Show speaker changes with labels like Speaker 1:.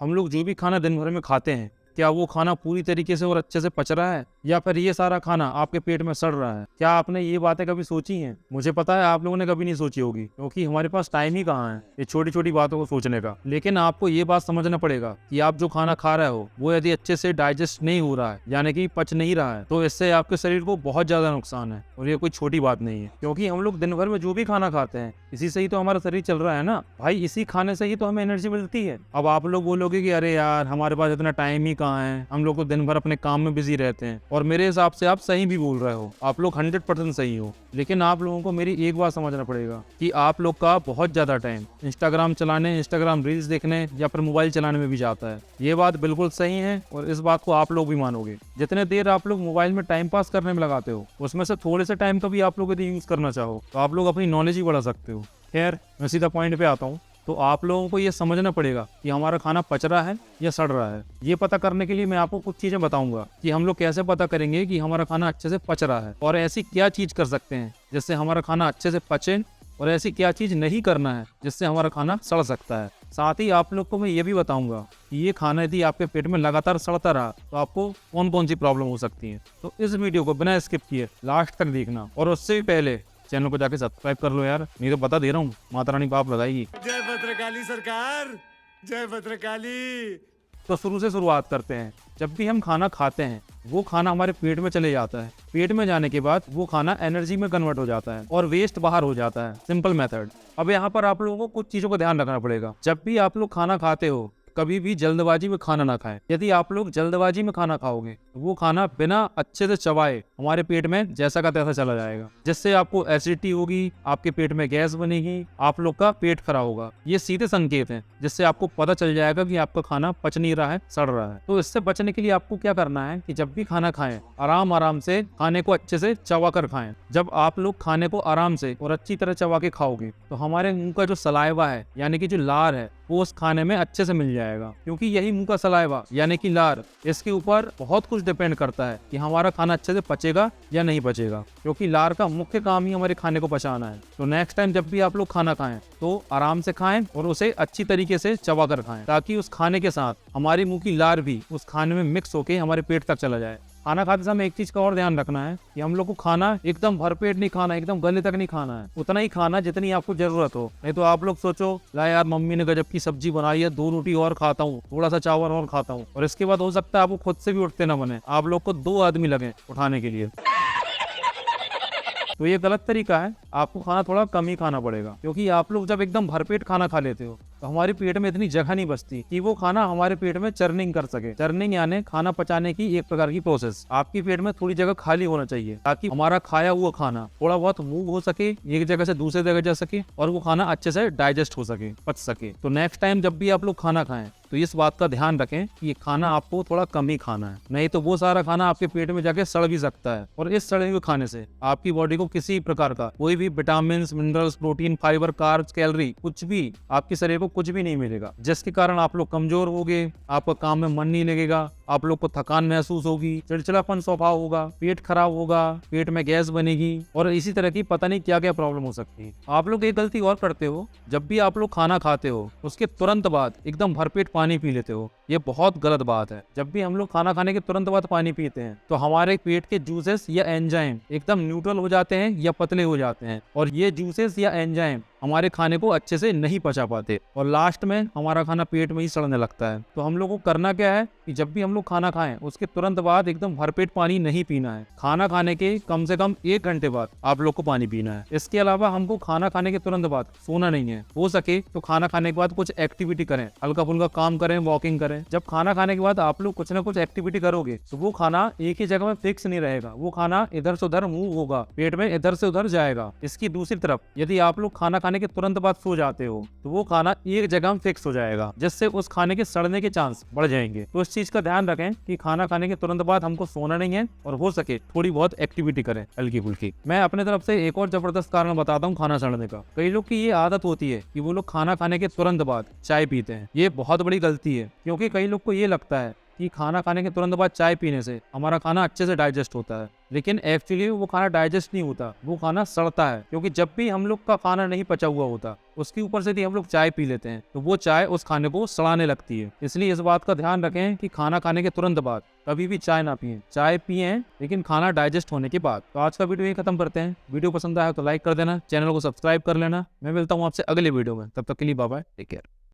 Speaker 1: हम लोग जो भी खाना दिन भर में खाते हैं, क्या वो खाना पूरी तरीके से और अच्छे से पच रहा है, या फिर ये सारा खाना आपके पेट में सड़ रहा है? क्या आपने ये बातें कभी सोची हैं? मुझे पता है आप लोगों ने कभी नहीं सोची होगी, क्योंकि हमारे पास टाइम ही कहाँ है ये छोटी छोटी बातों को सोचने का। लेकिन आपको ये बात समझना पड़ेगा कि आप जो खाना खा रहे हो वो यदि अच्छे से डाइजेस्ट नहीं हो रहा है, यानी कि पच नहीं रहा है, तो इससे आपके शरीर को बहुत ज्यादा नुकसान है। और ये कोई छोटी बात नहीं है, क्योंकि हम लोग दिन भर में जो भी खाना खाते हैं इसी से ही तो हमारा शरीर चल रहा है ना भाई। इसी खाने से ही तो हमें एनर्जी मिलती है। अब आप लोग बोलोगे कि अरे यार हमारे पास इतना टाइम ही कहाँ है, हम लोग तो दिन भर अपने काम में बिजी रहते हैं। और मेरे हिसाब से आप सही भी बोल रहे हो, आप लोग 100% सही हो। लेकिन आप लोगों को मेरी एक बात समझना पड़ेगा कि आप लोग का बहुत ज्यादा टाइम इंस्टाग्राम चलाने, इंस्टाग्राम रील्स देखने या फिर मोबाइल चलाने में भी जाता है। ये बात बिल्कुल सही है और इस बात को आप लोग भी मानोगे। जितने देर आप लोग मोबाइल में टाइम पास करने में लगाते हो, उसमें से थोड़े से टाइम का भी आप लोग यदि यूज करना चाहो तो आप लोग अपनी नॉलेज ही बढ़ा सकते हो। खैर, मैं सीधा पॉइंट पे आता हूँ। तो आप लोगों को ये समझना पड़ेगा कि हमारा खाना पच रहा है या सड़ रहा है। ये पता करने के लिए मैं आपको कुछ चीजें बताऊंगा कि हम लोग कैसे पता करेंगे कि हमारा खाना अच्छे से पच रहा है, और ऐसी क्या चीज कर सकते हैं जिससे हमारा खाना अच्छे से पचे, और ऐसी क्या चीज नहीं करना है जिससे हमारा खाना सड़ सकता है। साथ ही आप लोग को मैं ये भी बताऊंगा कि ये खाना यदि आपके पेट में लगातार सड़ता रहा तो आपको कौन कौन सी प्रॉब्लम हो सकती है। तो इस वीडियो को बिना स्किप किए लास्ट तक देखना, और उससे भी पहले चैनल को जाके सब्सक्राइब कर लो यार, नहीं तो बता दे रहा हूँ माता रानी पाप लगाएगी।
Speaker 2: जय भद्रकाली सरकार, जय भद्रकाली।
Speaker 1: तो शुरू से शुरुआत करते हैं। जब भी हम खाना खाते हैं वो खाना हमारे पेट में चले जाता है। पेट में जाने के बाद वो खाना एनर्जी में कन्वर्ट हो जाता है और वेस्ट बाहर हो जाता है। Simple method. अब यहाँ पर आप लोगों को कुछ चीजों का ध्यान रखना पड़ेगा। जब भी आप लोग खाना खाते हो कभी भी जल्दबाजी में खाना ना खाएं। यदि आप लोग जल्दबाजी में खाना खाओगे तो वो खाना बिना अच्छे से चबाए हमारे पेट में जैसा का तैसा चला जाएगा, जिससे आपको एसिडिटी होगी, आपके पेट में गैस बनेगी, आप लोग का पेट खराब होगा। ये सीधे संकेत हैं जिससे आपको पता चल जाएगा कि आपका खाना पच नहीं रहा है, सड़ रहा है। तो इससे बचने के लिए आपको क्या करना है कि जब भी खाना खाएं आराम आराम से खाने को अच्छे से चबा कर खाएं। जब आप लोग खाने को आराम से और अच्छी तरह चबा के खाओगे तो हमारे मुंह का जो सलाइवा है, यानी कि जो लार है, वो उस खाने में अच्छे से मिल जाएगा। क्योंकि यही मुंह का सलाइवा यानी कि लार, इसके ऊपर बहुत कुछ डिपेंड करता है कि हमारा खाना अच्छे से पचेगा या नहीं पचेगा। क्योंकि लार का मुख्य काम ही हमारे खाने को पचाना है। तो नेक्स्ट टाइम जब भी आप लोग खाना खाएं तो आराम से खाएं और उसे अच्छी तरीके से चबा कर खाएं, ताकि उस खाने के साथ हमारी मुंह की लार भी उस खाने में मिक्स होके हमारे पेट तक चला जाए। खाना खाते समय एक चीज का और ध्यान रखना है कि हम लोग को खाना एकदम भरपेट नहीं खाना, एकदम गले तक नहीं खाना है। उतना ही खाना जितनी आपको जरूरत हो। नहीं तो आप लोग सोचो ला यार मम्मी ने गजब की सब्जी बनाई है, 2 रोटी और खाता हूँ, थोड़ा सा चावल और खाता हूँ, और इसके बाद हो सकता है आपको खुद से भी उठते ना बने, आप लोग को 2 आदमी लगे उठाने के लिए। तो ये गलत तरीका है। आपको खाना थोड़ा कम ही खाना पड़ेगा, क्योंकि आप लोग जब एकदम भरपेट खाना खा लेते हो तो हमारे पेट में इतनी जगह नहीं बचती कि वो खाना हमारे पेट में चर्निंग कर सके। चर्निंग यानी खाना पचाने की एक प्रकार की प्रोसेस। आपके पेट में थोड़ी जगह खाली होना चाहिए ताकि हमारा खाया हुआ खाना थोड़ा बहुत मूव हो सके, एक जगह से दूसरे जगह जा सके, और वो खाना अच्छे से डाइजेस्ट हो सके, पच सके। तो नेक्स्ट टाइम जब भी आप लोग खाना खाएं तो इस बात का ध्यान रखें कि ये खाना आपको थोड़ा कम ही खाना है, नहीं तो वो सारा खाना आपके पेट में जाके सड़ भी सकता है। और इस सड़े हुए खाने से आपकी बॉडी को किसी प्रकार का कोई भी vitamin, minerals, protein, fibre, carbs, calorie, कुछ भी आपके शरीर को कुछ भी नहीं मिलेगा, जिसके कारण आप लोग कमजोर होगे, आपका काम में मन नहीं लगेगा, आप लोग को थकान महसूस होगी, चिड़चिड़ापन स्वभाव होगा, पेट खराब होगा, पेट में गैस बनेगी, और इसी तरह की पता नहीं क्या क्या प्रॉब्लम हो सकती है। आप लोग एक गलती और करते हो, जब भी आप लोग खाना खाते हो उसके तुरंत बाद एकदम भरपेट पानी पी लेते हो। ये बहुत गलत बात है। जब भी हम लोग खाना खाने के तुरंत बाद पानी पीते हैं तो हमारे पेट के जूसेस या एंजाइम एकदम न्यूट्रल हो जाते हैं या पतले हो जाते हैं, और ये जूसेस या एंजाइम हमारे खाने को अच्छे से नहीं पचा पाते, और लास्ट में हमारा खाना पेट में ही सड़ने लगता है। तो हम लोग को करना क्या है कि जब भी हम लोग खाना खाएं उसके तुरंत बाद एकदम भरपेट पानी नहीं पीना है। खाना खाने के कम से कम 1 घंटे बाद आप लोग को पानी पीना है। इसके अलावा हमको खाना खाने के तुरंत बाद सोना नहीं है। हो सके तो खाना खाने के बाद कुछ एक्टिविटी करें, हल्का फुल्का काम करें, वॉकिंग करें। जब खाना खाने के बाद आप लोग कुछ ना कुछ एक्टिविटी करोगे तो वो खाना एक ही जगह में फिक्स नहीं रहेगा, वो खाना इधर से उधर मूव होगा, पेट में इधर से उधर जाएगा। इसकी दूसरी तरफ यदि आप लोग खाना खाने के तुरंत बाद सो जाते हो तो वो खाना एक जगह में फिक्स हो जाएगा, जिससे उस खाने के सड़ने के चांस बढ़ जाएंगे। तो इस चीज का ध्यान रखें कि खाना खाने के तुरंत बाद हमको सोना नहीं है, और हो सके थोड़ी बहुत एक्टिविटी करें हल्की फुल्की। मैं अपने तरफ से एक और जबरदस्त कारण बताता हूँ खाना सड़ने का। कई लोग की ये आदत होती है कि वो लोग खाना खाने के तुरंत बाद चाय पीते हैं। ये बहुत बड़ी गलती है, क्योंकि कई लोग को ये लगता है कि खाना खाने के तुरंत बाद चाय पीने से हमारा खाना अच्छे से डाइजेस्ट होता है, लेकिन एक्चुअली वो खाना डाइजेस्ट नहीं होता, वो खाना सड़ता है। क्योंकि जब भी हम लोग का खाना नहीं पचा हुआ होता, उसके ऊपर से यदि हम लोग चाय पी लेते हैं तो वो चाय उस खाने को सड़ाने लगती है। इसलिए इस बात का ध्यान रखें कि खाना खाने के तुरंत बाद कभी भी चाय ना पिएं। चाय पिएं लेकिन खाना डाइजेस्ट होने के बाद। तो आज का वीडियो यही खत्म करते हैं। वीडियो पसंद आया तो लाइक कर देना, चैनल को सब्सक्राइब कर लेना। मैं मिलता हूँ आपसे अगले वीडियो में, तब तक के लिए बाय बाय, टेक केयर।